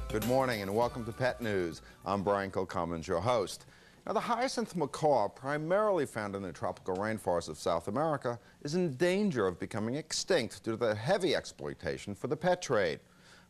Good morning and welcome to Pet News. I'm Brian Kilcommons, your host. Now, the hyacinth macaw, primarily found in the tropical rainforests of South America, is in danger of becoming extinct due to the heavy exploitation for the pet trade.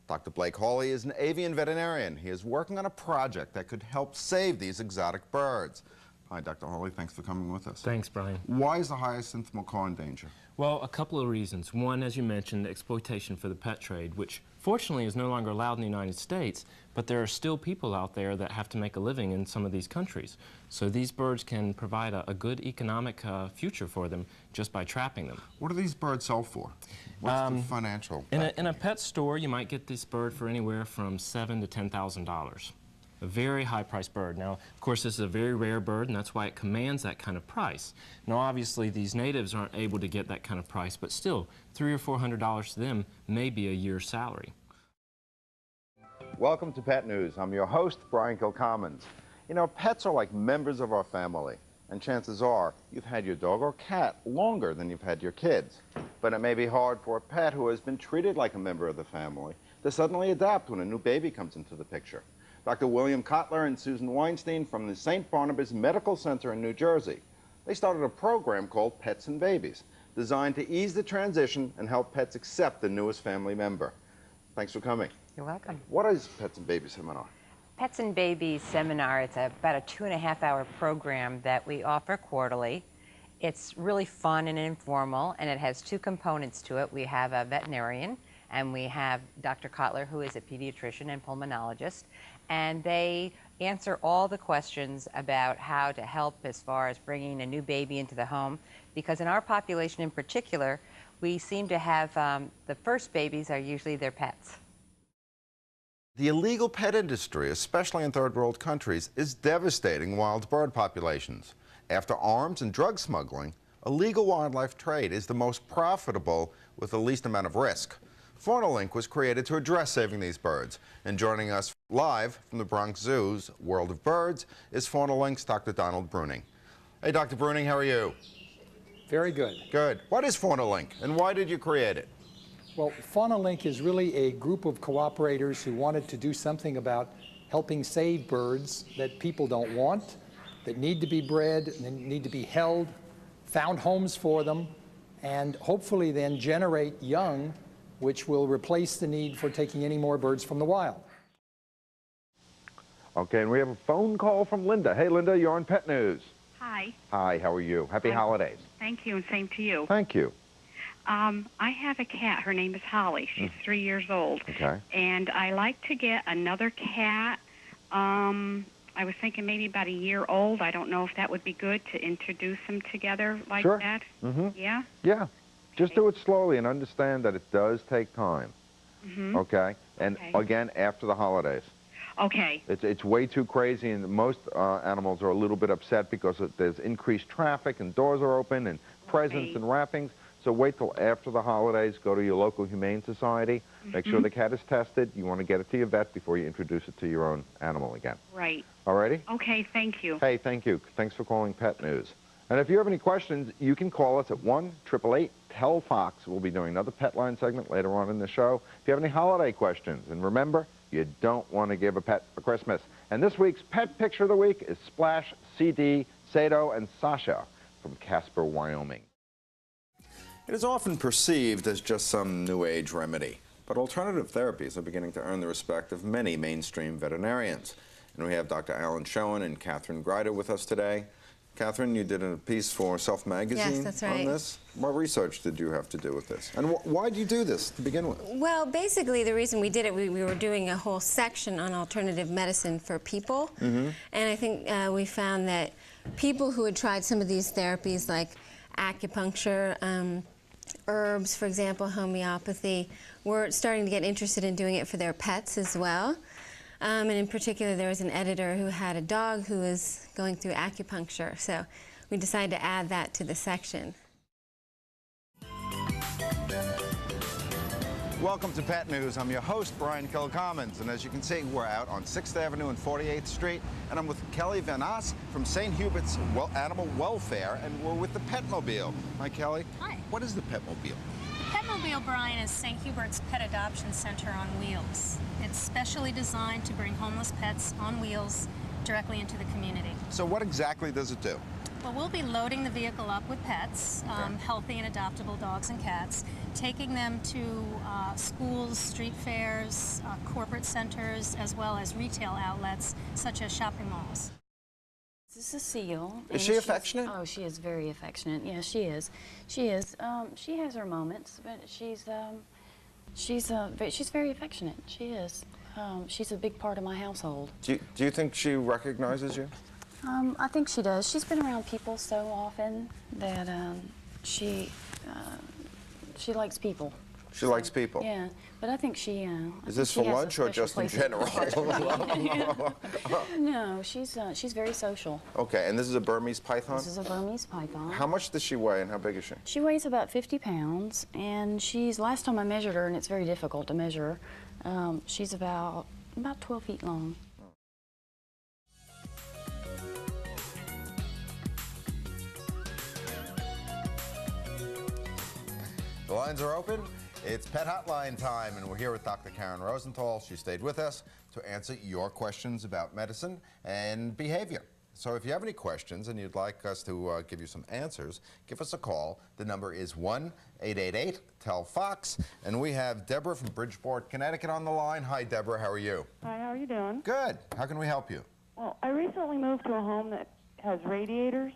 Dr. Blake Hawley is an avian veterinarian. He is working on a project that could help save these exotic birds. Hi, Dr. Hawley. Thanks for coming with us. Thanks, Brian. Why is the hyacinth macaw in danger? Well, a couple of reasons. One, as you mentioned, exploitation for the pet trade, which fortunately is no longer allowed in the United States, but there are still people out there that have to make a living in some of these countries. So these birds can provide a good economic future for them just by trapping them. What do these birds sell for? What's the financial? In a pet store, you might get this bird for anywhere from $7,000 to $10,000. A very high-priced bird. Now, of course, this is a very rare bird, and that's why it commands that kind of price. Now, obviously, these natives aren't able to get that kind of price, but still, $300 or $400 to them may be a year's salary. Welcome to Pet News. I'm your host, Brian Kilcommons. You know, pets are like members of our family, and chances are you've had your dog or cat longer than you've had your kids. But it may be hard for a pet who has been treated like a member of the family to suddenly adapt when a new baby comes into the picture. Dr. William Kotler and Susan Weinstein from the St. Barnabas Medical Center in New Jersey. They started a program called Pets and Babies, designed to ease the transition and help pets accept the newest family member. Thanks for coming. You're welcome. What is Pets and Babies seminar? Pets and Babies seminar, it's about a 2.5-hour program that we offer quarterly. It's really fun and informal, and it has two components to it. We have a veterinarian, and we have Dr. Kotler, who is a pediatrician and pulmonologist, and they answer all the questions about how to help as far as bringing a new baby into the home, because in our population in particular, we seem to have the first babies are usually their pets. The illegal pet industry, especially in third world countries, is devastating wild bird populations. After arms and drug smuggling, illegal wildlife trade is the most profitable with the least amount of risk. Fauna Link was created to address saving these birds. And joining us live from the Bronx Zoo's World of Birds is Fauna Link's Dr. Donald Bruning. Hey, Dr. Bruning, how are you? Very good. Good. What is Fauna Link, and why did you create it? Well, Fauna Link is really a group of cooperators who wanted to do something about helping save birds that people don't want, that need to be bred, and need to be held, found homes for them, and hopefully then generate young, which will replace the need for taking any more birds from the wild. Okay, and we have a phone call from Linda. Hey, Linda, you're on Pet News. Hi. Hi, how are you? Happy holidays. Thank you, and same to you. Thank you. I have a cat. Her name is Holly. She's 3 years old. Okay. And I like to get another cat. I was thinking maybe about a year old. I don't know if that would be good to introduce them together like Sure. that. Mm-hmm. Yeah? Yeah. Just do it slowly and understand that it does take time. Mm-hmm. Okay? And Okay. again, after the holidays. Okay. It's way too crazy, and most animals are a little bit upset because there's increased traffic and doors are open and presents Right. and wrappings. So wait till after the holidays. Go to your local humane society. Make sure the cat is tested. You want to get it to your vet before you introduce it to your own animal again. Right. All righty? Okay, thank you. Hey, thank you. Thanks for calling Pet News. And if you have any questions, you can call us at 1-888-TEL-FOX. We'll be doing another Pet Line segment later on in the show. If you have any holiday questions, and remember, you don't want to give a pet for Christmas. And this week's Pet Picture of the Week is Splash, CD, Sato, and Sasha from Casper, Wyoming. It is often perceived as just some new age remedy, but alternative therapies are beginning to earn the respect of many mainstream veterinarians. And we have Dr. Alan Schoen and Catherine Greider with us today. Catherine, you did a piece for Self Magazine Yes, that's right. on this. What research did you have to do with this? And why did you do this to begin with? Well, basically the reason we did it, we were doing a whole section on alternative medicine for people. And I think we found that people who had tried some of these therapies like acupuncture, herbs, for example, homeopathy, were starting to get interested in doing it for their pets as well. And in particular, there was an editor who had a dog who was going through acupuncture, so we decided to add that to the section. Welcome to Pet News. I'm your host, Brian Kilcommons, and as you can see, we're out on 6th Avenue and 48th Street, and I'm with Kelly Van Oss from St. Hubert's Animal Welfare, and we're with the Petmobile. Hi, Kelly. Hi. What is the Petmobile? Pet Petmobile, Brian, is St. Hubert's Pet Adoption Center on wheels. It's specially designed to bring homeless pets on wheels directly into the community. So what exactly does it do? Well, we'll be loading the vehicle up with pets, healthy and adoptable dogs and cats, taking them to schools, street fairs, corporate centers, as well as retail outlets such as shopping malls. This is Cecile. Is she affectionate? Oh, she is very affectionate. Yeah, she is. She is. She has her moments, but she's very affectionate. She is. She's a big part of my household. Do you think she recognizes you? I think she does. She's been around people so often that she likes people. She likes people? Yeah, but I think she... Is this for lunch or just in general? No, she's very social. Okay, and this is a Burmese Python? This is a Burmese Python. How much does she weigh and how big is she? She weighs about 50 pounds, and last time I measured her, and it's very difficult to measure her, she's about 12 feet long. The lines are open. It's Pet Hotline time, and we're here with Dr. Karen Rosenthal. She stayed with us to answer your questions about medicine and behavior. So if you have any questions and you'd like us to give you some answers, give us a call. The number is 1-888-TEL-FOX, and we have Deborah from Bridgeport, Connecticut on the line. Hi, Deborah. How are you? Hi, how are you doing? Good. How can we help you? Well, I recently moved to a home that has radiators.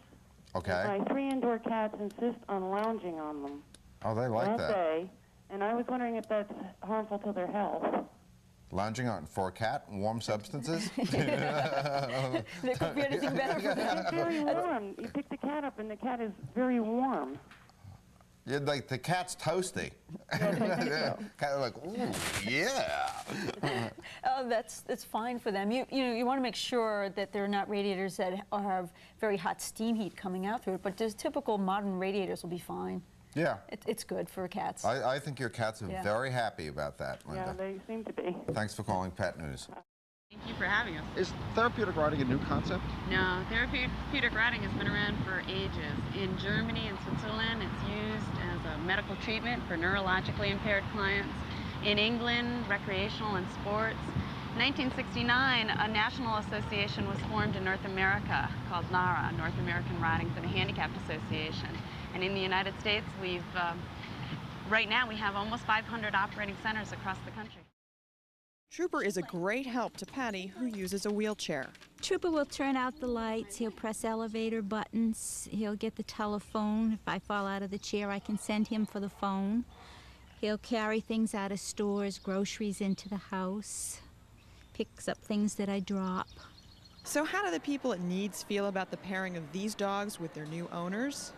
Okay. My 3 indoor cats insist on lounging on them. Oh, they like all that. day, and I was wondering if that's harmful to their health. Lounging on for a cat, warm substances? There could be anything better for them. It's very warm. You pick the cat up, and the cat is very warm. Yeah, like the cat's toasty. Yeah. Kind of like, ooh, yeah. Oh, that's fine for them. You want to make sure that they're not radiators that have very hot steam heat coming out through it, but just typical modern radiators will be fine. Yeah. It's good for cats. I think your cats are very happy about that, Linda. Yeah, they seem to be. Thanks for calling Pet News. Thank you for having us. Is therapeutic riding a new concept? No, therapeutic riding has been around for ages. In Germany and Switzerland, it's used as a medical treatment for neurologically impaired clients. In England, recreational and sports. In 1969, a national association was formed in North America called NARA, North American Riding for the Handicapped Association. And in the United States, right now we have almost 500 operating centers across the country. Trooper is a great help to Patty, who uses a wheelchair. Trooper will turn out the lights, he'll press elevator buttons, he'll get the telephone. If I fall out of the chair, I can send him for the phone. He'll carry things out of stores, groceries into the house, picks up things that I drop. So how do the people at Needs feel about the pairing of these dogs with their new owners?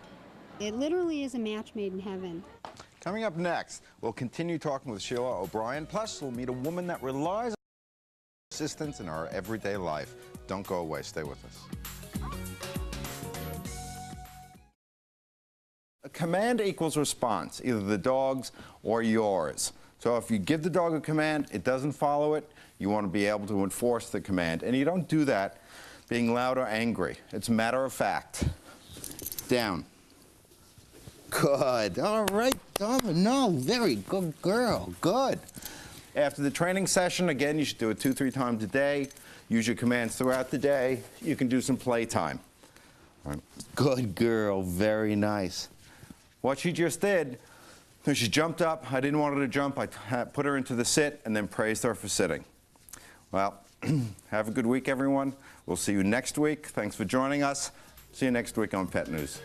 It literally is a match made in heaven. Coming up next, we'll continue talking with Sheila O'Brien. Plus, we'll meet a woman that relies on assistance in our everyday life. Don't go away. Stay with us. A command equals response, either the dog's or yours. So if you give the dog a command, it doesn't follow it, you want to be able to enforce the command. And you don't do that being loud or angry. It's a matter of fact. Down. Good. All right, no, very good girl. Good. After the training session, again, you should do it 2-3 times a day. Use your commands throughout the day. You can do some playtime. All right. Good girl. Very nice. What she just did, when she jumped up, I didn't want her to jump. I put her into the sit and then praised her for sitting. Well, have a good week, everyone. We'll see you next week. Thanks for joining us. See you next week on Pet News.